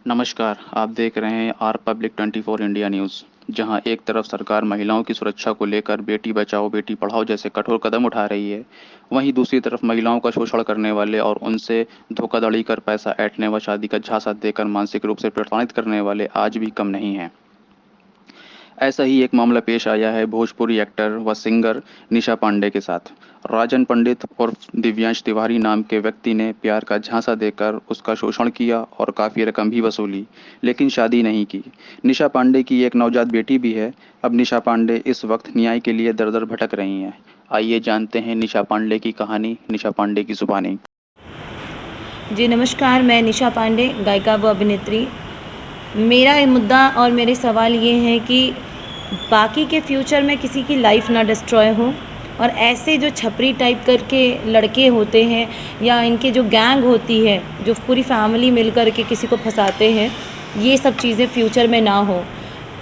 नमस्कार, आप देख रहे हैं आर पब्लिक 24 इंडिया न्यूज़, जहां एक तरफ सरकार महिलाओं की सुरक्षा को लेकर बेटी बचाओ बेटी पढ़ाओ जैसे कठोर कदम उठा रही है, वहीं दूसरी तरफ महिलाओं का शोषण करने वाले और उनसे धोखाधड़ी कर पैसा ऐंठने व शादी का झांसा देकर मानसिक रूप से प्रताड़ित करने वाले आज भी कम नहीं हैं। ऐसा ही एक मामला पेश आया है भोजपुरी एक्टर व सिंगर निशा पांडे के साथ। राजन पंडित उर्फ दिव्यांश तिवारी नाम के व्यक्ति ने प्यार का झांसा देकर उसका शोषण किया और काफ़ी रकम भी वसूली, लेकिन शादी नहीं की। निशा पांडे की एक नवजात बेटी भी है। अब निशा पांडे इस वक्त न्याय के लिए दर दर भटक रही हैं। आइए जानते हैं निशा पांडे की कहानी, निशा पांडे की ज़ुबानी। जी नमस्कार, मैं निशा पांडे, गायिका व अभिनेत्री। मेरा ये मुद्दा और मेरे सवाल ये हैं कि बाकी के फ्यूचर में किसी की लाइफ ना डिस्ट्रॉय हो, और ऐसे जो छपरी टाइप करके लड़के होते हैं या इनके जो गैंग होती है जो पूरी फैमिली मिल कर के किसी को फंसाते हैं, ये सब चीज़ें फ्यूचर में ना हो।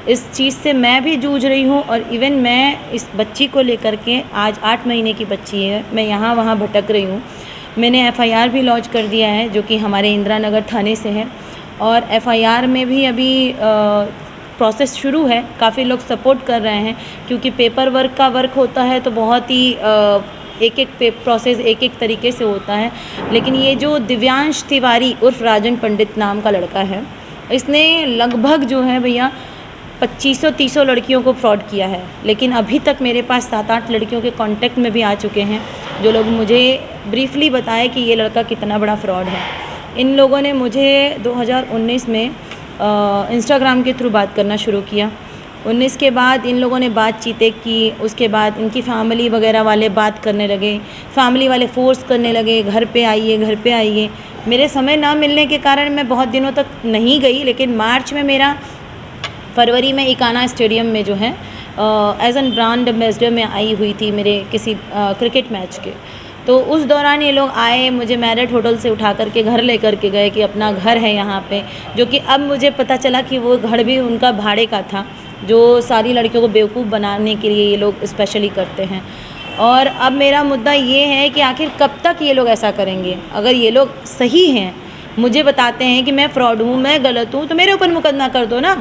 इस चीज़ से मैं भी जूझ रही हूँ, और इवन मैं इस बच्ची को लेकर के, आज 8 महीने की बच्ची है, मैं यहाँ वहाँ भटक रही हूँ। मैंने एफआईआर भी लॉन्च कर दिया है जो कि हमारे इंदिरा नगर थाने से है, और एफआईआर में भी अभी प्रोसेस शुरू है। काफ़ी लोग सपोर्ट कर रहे हैं क्योंकि पेपर वर्क का वर्क होता है तो बहुत ही एक एक प्रोसेस एक एक तरीके से होता है। लेकिन ये जो दिव्यांश तिवारी उर्फ राजन पंडित नाम का लड़का है, इसने लगभग जो है भैया 2500-3000 लड़कियों को फ्रॉड किया है। लेकिन अभी तक मेरे पास 7-8 लड़कियों के कांटेक्ट में भी आ चुके हैं जो लोग मुझे ब्रीफली बताए कि ये लड़का कितना बड़ा फ्रॉड है। इन लोगों ने मुझे 2019 में इंस्टाग्राम के थ्रू बात करना शुरू किया। 19 के बाद इन लोगों ने बातचीतें की, उसके बाद इनकी फैमिली वगैरह वाले बात करने लगे, फैमिली वाले फ़ोर्स करने लगे, घर पे आइए, घर पे आइए। मेरे समय ना मिलने के कारण मैं बहुत दिनों तक नहीं गई, लेकिन मार्च में फरवरी में इकाना स्टेडियम में जो है एज एन ब्रांड एम्बेसडर में आई हुई थी मेरे किसी क्रिकेट मैच के। तो उस दौरान ये लोग आए, मुझे मैरिट होटल से उठा करके घर ले करके गए कि अपना घर है यहाँ पे, जो कि अब मुझे पता चला कि वो घर भी उनका भाड़े का था, जो सारी लड़कियों को बेवकूफ़ बनाने के लिए ये लोग स्पेशली करते हैं। और अब मेरा मुद्दा ये है कि आखिर कब तक ये लोग ऐसा करेंगे। अगर ये लोग सही हैं, मुझे बताते हैं कि मैं फ्रॉड हूँ, मैं गलत हूँ, तो मेरे ऊपर मुकदमा कर दो ना।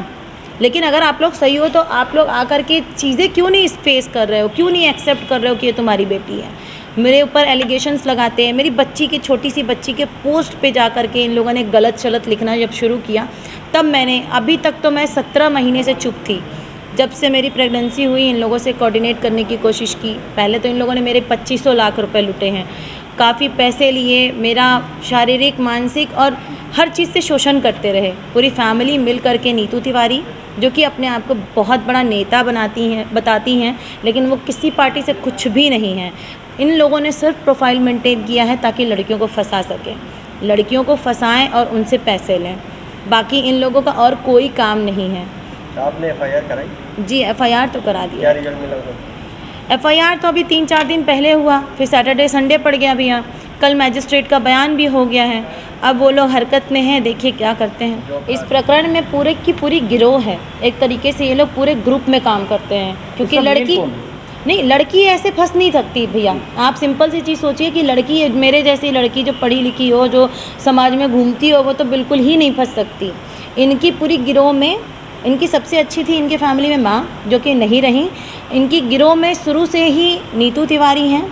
लेकिन अगर आप लोग सही हो तो आप लोग आकर के चीज़ें क्यों नहीं फेस कर रहे हो, क्यों नहीं एक्सेप्ट कर रहे हो कि ये तुम्हारी बेटी है। मेरे ऊपर एलिगेशंस लगाते हैं। मेरी बच्ची की, छोटी सी बच्ची के पोस्ट पे जा कर के इन लोगों ने गलत शलत लिखना जब शुरू किया, तब मैंने, अभी तक तो मैं 17 महीने से चुप थी। जब से मेरी प्रेगनेंसी हुई, इन लोगों से कोऑर्डिनेट करने की कोशिश की। पहले तो इन लोगों ने मेरे 2500 लाख रुपए लुटे हैं, काफ़ी पैसे लिए, मेरा शारीरिक, मानसिक और हर चीज़ से शोषण करते रहे। पूरी फैमिली मिल कर के, नीतू तिवारी जो कि अपने आप को बहुत बड़ा नेता बताती हैं, लेकिन वो किसी पार्टी से कुछ भी नहीं है। इन लोगों ने सिर्फ प्रोफाइल मेंटेन किया है ताकि लड़कियों को फंसा सकें, लड़कियों को फंसाएं और उनसे पैसे लें। बाकी इन लोगों का और कोई काम नहीं है। आपने एफआईआर कराई? जी, एफआईआर तो करा दिया। क्या रिजल्ट मिला उसका? एफआईआर तो अभी 3-4 दिन पहले हुआ, फिर सैटरडे संडे पड़ गया भैया। कल मैजिस्ट्रेट का बयान भी हो गया है। अब वो लोग हरकत में हैं, देखिए क्या करते हैं। इस प्रकरण में पूरे की पूरी गिरोह है, एक तरीके से ये लोग पूरे ग्रुप में काम करते हैं, क्योंकि लड़की ऐसे फंस नहीं सकती भैया। आप सिंपल सी चीज़ सोचिए कि लड़की, मेरे जैसी लड़की जो पढ़ी लिखी हो, जो समाज में घूमती हो, वो तो बिल्कुल ही नहीं फंस सकती। इनकी पूरी गिरोह में, इनकी सबसे अच्छी थी इनके फैमिली में माँ, जो कि नहीं रही। इनकी गिरोह में शुरू से ही नीतू तिवारी हैं,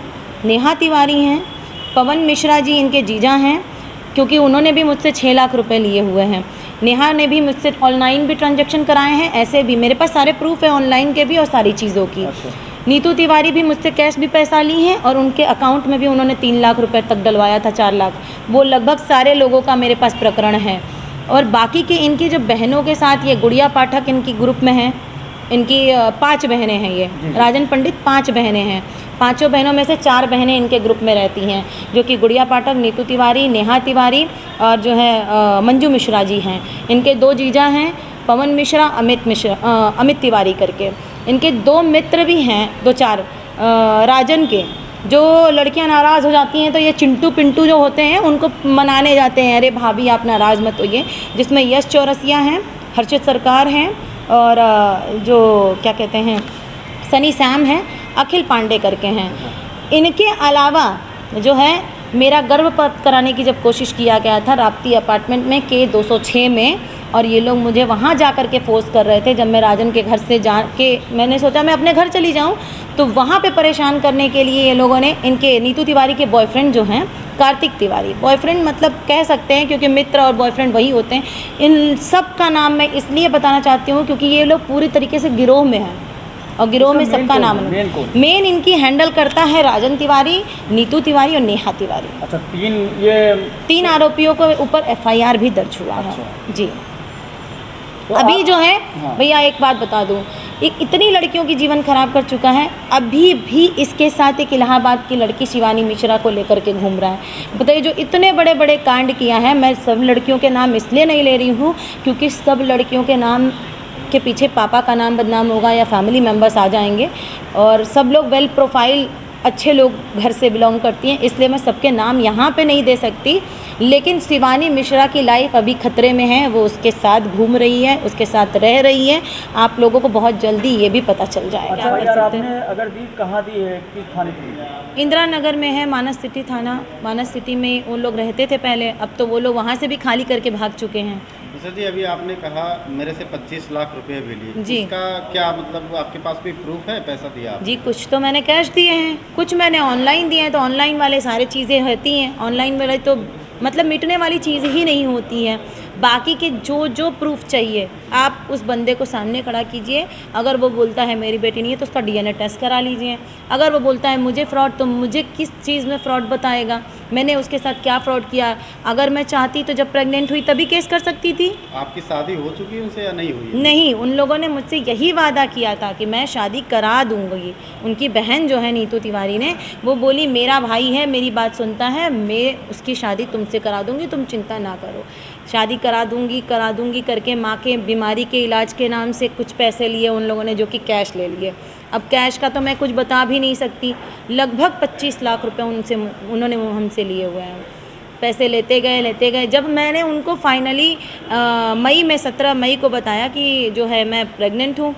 नेहा तिवारी हैं, पवन मिश्रा जी इनके जीजा हैं, क्योंकि उन्होंने भी मुझसे 6 लाख रुपए लिए हुए हैं। नेहा ने भी मुझसे ऑनलाइन भी ट्रांजैक्शन कराए हैं, ऐसे भी मेरे पास सारे प्रूफ है ऑनलाइन के भी और सारी चीज़ों की। नीतू तिवारी भी मुझसे कैश भी पैसा ली हैं, और उनके अकाउंट में भी उन्होंने 3 लाख रुपए तक डलवाया था, 4 लाख। वो लगभग सारे लोगों का मेरे पास प्रकरण है। और बाकी के इनकी जो बहनों के साथ, ये गुड़िया पाठक इनकी ग्रुप में हैं, इनकी 5 बहनें हैं। ये राजन पंडित 5 बहनें हैं। 5 बहनों में से 4 बहनें इनके ग्रुप में रहती हैं, जो कि गुड़िया पाठक, नीतू तिवारी, नेहा तिवारी और जो है मंजू मिश्रा जी हैं। इनके 2 जीजा हैं, पवन मिश्रा, अमित तिवारी करके। इनके 2 मित्र भी हैं, 2-4 राजन के। जो लड़कियां नाराज़ हो जाती हैं तो ये चिंटू पिंटू जो होते हैं उनको मनाने जाते हैं, अरे भाभी आप नाराज़ मत होइए। जिसमें यश चौरसिया हैं, हर्षित सरकार हैं, और जो क्या कहते हैं, सनी सैम हैं, अखिल पांडे करके हैं। इनके अलावा जो है, मेरा गर्भपात कराने की जब कोशिश किया गया था राप्ती अपार्टमेंट में K 206 में, और ये लोग मुझे वहाँ जा कर के फोर्स कर रहे थे। जब मैं राजन के घर से जा के मैंने सोचा मैं अपने घर चली जाऊँ, तो वहाँ पे परेशान करने के लिए ये लोगों ने, इनके नीतू तिवारी के बॉयफ्रेंड जो हैं कार्तिक तिवारी, बॉयफ्रेंड मतलब कह सकते हैं क्योंकि मित्र और बॉयफ्रेंड वही होते हैं, इन सब का नाम मैं इसलिए बताना चाहती हूँ क्योंकि ये लोग पूरी तरीके से गिरोह में हैं और गिरोह में सबका नाम मेन इनकी हैंडल करता है राजन तिवारी, नीतू तिवारी और नेहा तिवारी। अच्छा, 3 आरोपियों के ऊपर एफआईआर भी दर्ज हुआ है जी। तो अभी जो है हाँ। भैया एक बात बता दूं, इतनी लड़कियों की जीवन खराब कर चुका है, अभी भी इसके साथ एक इलाहाबाद की लड़की शिवानी मिश्रा को लेकर के घूम रहा है। बताइए, जो इतने बड़े बड़े कांड किया है, मैं सब लड़कियों के नाम इसलिए नहीं ले रही हूँ क्योंकि सब लड़कियों के नाम के पीछे पापा का नाम बदनाम होगा या फैमिली मेम्बर्स आ जाएंगे, और सब लोग वेल प्रोफाइल अच्छे लोग घर से बिलोंग करती हैं, इसलिए मैं सबके नाम यहाँ पे नहीं दे सकती। लेकिन शिवानी मिश्रा की लाइफ अभी खतरे में है, वो उसके साथ घूम रही है, उसके साथ रह रही है। आप लोगों को बहुत जल्दी ये भी पता चल जाएगा। अच्छा यार, आपने अगर दी कहाँ दी है, किस थाने की? इंदिरा नगर में है, मानस सिटी थाना। मानस सिटी में वो लोग रहते थे पहले, अब तो वो लोग वहाँ से भी खाली करके भाग चुके हैं। सर जी, अभी आपने कहा मेरे से 25 लाख रुपए भी लिए, जी। इसका क्या मतलब, आपके पास कोई प्रूफ है पैसा दिया आपने? जी, कुछ तो मैंने कैश दिए हैं, कुछ मैंने ऑनलाइन दिए हैं। तो ऑनलाइन वाले सारे चीज़ें होती हैं, ऑनलाइन वाले तो मतलब मिटने वाली चीज़ ही नहीं होती है। बाकी के जो जो प्रूफ चाहिए आप उस बंदे को सामने खड़ा कीजिए। अगर वो बोलता है मेरी बेटी नहीं है तो उसका डीएनए टेस्ट करा लीजिए। अगर वो बोलता है मुझे फ्रॉड, तो मुझे किस चीज़ में फ़्रॉड बताएगा, मैंने उसके साथ क्या फ़्रॉड किया। अगर मैं चाहती तो जब प्रेग्नेंट हुई तभी केस कर सकती थी। आपकी शादी हो चुकी है उनसे या नहीं हुई है? नहीं, उन लोगों ने मुझसे यही वादा किया था कि मैं शादी करा दूँगी। उनकी बहन जो है नीतू तिवारी ने, वो बोली मेरा भाई है, मेरी बात सुनता है, मैं उसकी शादी तुमसे करा दूँगी, तुम चिंता ना करो। शादी करा दूँगी करके माँ के बीमारी के इलाज के नाम से कुछ पैसे लिए उन लोगों ने, जो कि कैश ले लिए। अब कैश का तो मैं कुछ बता भी नहीं सकती, लगभग 25 लाख रुपए उन्होंने हमसे लिए हुए हैं। पैसे लेते गए। जब मैंने उनको फाइनली मई में 17 मई को बताया कि जो है मैं प्रेग्नेंट हूँ,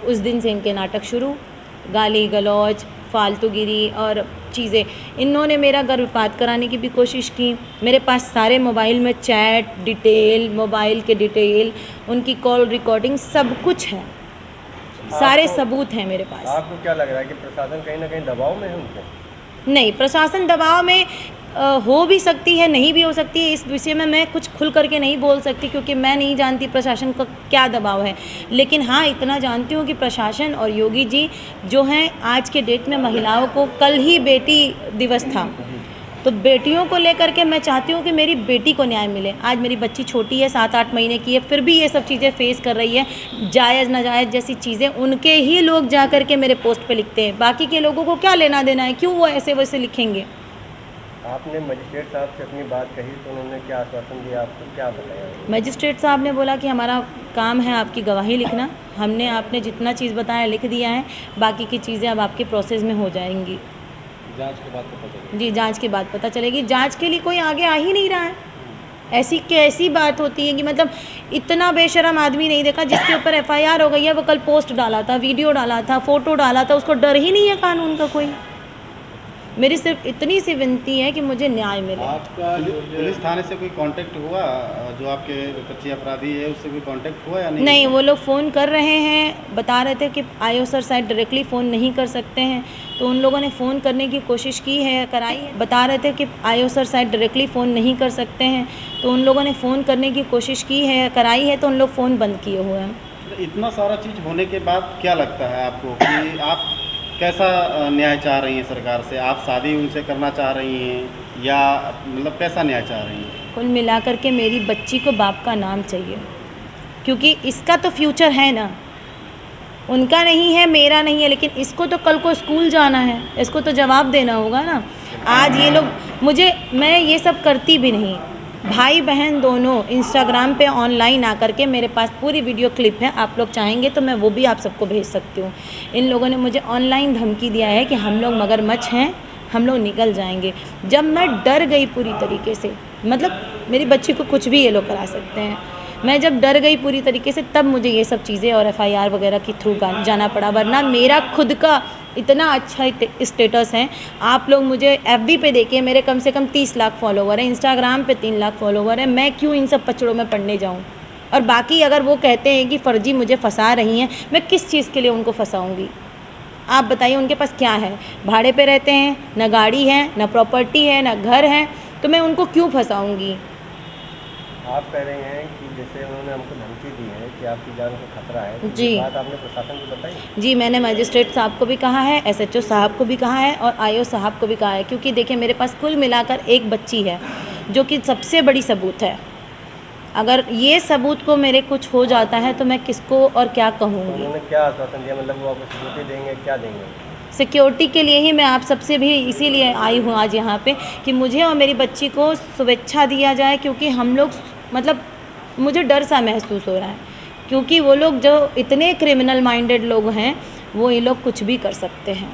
उस दिन से इनके नाटक शुरू, गाली गलौज, फालतूगिरी और चीज़ें। इन्होंने मेरा गर्भपात कराने की भी कोशिश की। मेरे पास सारे मोबाइल में चैट डिटेल, मोबाइल के डिटेल, उनकी कॉल रिकॉर्डिंग सब कुछ है, सारे सबूत हैं मेरे पास। आपको क्या लग रहा है कि प्रशासन कहीं ना कहीं दबाव में है उनके? नहीं, प्रशासन दबाव में हो भी सकती है, नहीं भी हो सकती है। इस विषय में मैं कुछ खुल करके नहीं बोल सकती क्योंकि मैं नहीं जानती प्रशासन का क्या दबाव है। लेकिन हाँ, इतना जानती हूँ कि प्रशासन और योगी जी जो हैं, आज के डेट में महिलाओं को, कल ही बेटी दिवस था, तो बेटियों को लेकर के मैं चाहती हूँ कि मेरी बेटी को न्याय मिले। आज मेरी बच्ची छोटी है, 7-8 महीने की है, फिर भी ये सब चीज़ें फेस कर रही है। जायज़ नाजायज़ जैसी चीज़ें उनके ही लोग जा कर के मेरे पोस्ट पे लिखते हैं, बाकी के लोगों को क्या लेना देना है, क्यों वो ऐसे वैसे लिखेंगे। आपने मजिस्ट्रेट साहब से अपनी बात कही तो उन्होंने क्या आश्वासन दिया आपको, क्या बताया? मजिस्ट्रेट साहब ने बोला कि हमारा काम है आपकी गवाही लिखना, हमने आपने जितना चीज़ बताया लिख दिया है, बाकी की चीज़ें अब आपके प्रोसेस में हो जाएंगी। जांच के बाद पता चलेगा। जी, जांच के बाद पता चलेगी। जांच के लिए कोई आगे आ ही नहीं रहा है। ऐसी कैसी बात होती है कि मतलब इतना बेशरम आदमी नहीं देखा। जिसके ऊपर एफआईआर हो गई है वो कल पोस्ट डाला था, वीडियो डाला था, फ़ोटो डाला था, उसको डर ही नहीं है कानून का कोई। मेरी सिर्फ इतनी सी विनती है कि मुझे न्याय मिले। आपका पुलिस थाने से कोई कांटेक्ट हुआ, जो आपके कच्चे अपराधी है उससे कोई कांटेक्ट हुआ या नहीं? नहीं, वो लोग फ़ोन कर रहे हैं, बता रहे थे कि आयो सर शायद डायरेक्टली फ़ोन नहीं कर सकते हैं, तो उन लोगों ने फ़ोन करने की कोशिश की है, कराई है। बता रहे थे कि आयो सर शायद डायरेक्टली फ़ोन नहीं कर सकते हैं, तो उन लोगों ने फ़ोन करने की कोशिश की है, कराई है, तो उन लोग फ़ोन बंद किए हुए हैं। इतना सारा चीज़ होने के बाद क्या लगता है आपको कि आप कैसा न्याय चाह रही हैं सरकार से? आप शादी उनसे करना चाह रही हैं या मतलब कैसा न्याय चाह रही हैं? कुल मिलाकर के मेरी बच्ची को बाप का नाम चाहिए, क्योंकि इसका तो फ्यूचर है ना, उनका नहीं है, मेरा नहीं है, लेकिन इसको तो कल को स्कूल जाना है, इसको तो जवाब देना होगा ना। आज ये लोग मैं ये सब करती भी नहीं। भाई बहन दोनों इंस्टाग्राम पे ऑनलाइन आकर के, मेरे पास पूरी वीडियो क्लिप है, आप लोग चाहेंगे तो मैं वो भी आप सबको भेज सकती हूँ। इन लोगों ने मुझे ऑनलाइन धमकी दिया है कि हम लोग मगरमच्छ हैं, हम लोग निकल जाएंगे। जब मैं डर गई पूरी तरीके से, मतलब मेरी बच्ची को कुछ भी ये लोग करा सकते हैं, मैं जब डर गई पूरी तरीके से, तब मुझे ये सब चीज़ें और एफआईआर वगैरह के थ्रू जाना पड़ा। वरना मेरा खुद का इतना अच्छा स्टेटस है। आप लोग मुझे एफबी पे देखिए, मेरे कम से कम 30 लाख फॉलोवर हैं, इंस्टाग्राम पे 3 लाख फॉलोवर हैं। मैं क्यों इन सब पचड़ों में पड़ने जाऊँ? और बाकी अगर वो कहते हैं कि फ़र्जी मुझे फंसा रही हैं, मैं किस चीज़ के लिए उनको फंसाऊँगी? आप बताइए, उनके पास क्या है? भाड़े पे रहते हैं, ना गाड़ी है, ना प्रॉपर्टी है, ना घर है, तो मैं उनको क्यों फंसाऊँगी? आप कह रहे हैं कि जैसे उन्होंने हमको धमकी दी है कि आपकी जान को खतरा है, तो जी। ये बात आपने प्रशासन को बताई? जी, मैंने मजिस्ट्रेट साहब को भी कहा है, एसएचओ साहब को भी कहा है और आईओ साहब को भी कहा है, क्योंकि देखिए मेरे पास कुल मिलाकर एक बच्ची है, जो कि सबसे बड़ी सबूत है। अगर ये सबूत को मेरे कुछ हो जाता है तो मैं किसको और क्या तो कहूँगी? उन्होंने क्या आश्वासन दिया, मतलब वो आपको सिक्योरिटी देंगे, क्या देंगे? सिक्योरिटी के लिए ही मैं आप सबसे भी इसीलिए आई हूँ आज यहाँ पे कि मुझे और मेरी बच्ची को सुरक्षा दिया जाए, क्योंकि हम लोग मतलब मुझे डर सा महसूस हो रहा है, क्योंकि वो लोग जो इतने क्रिमिनल माइंडेड लोग हैं, वो ये लोग कुछ भी कर सकते हैं।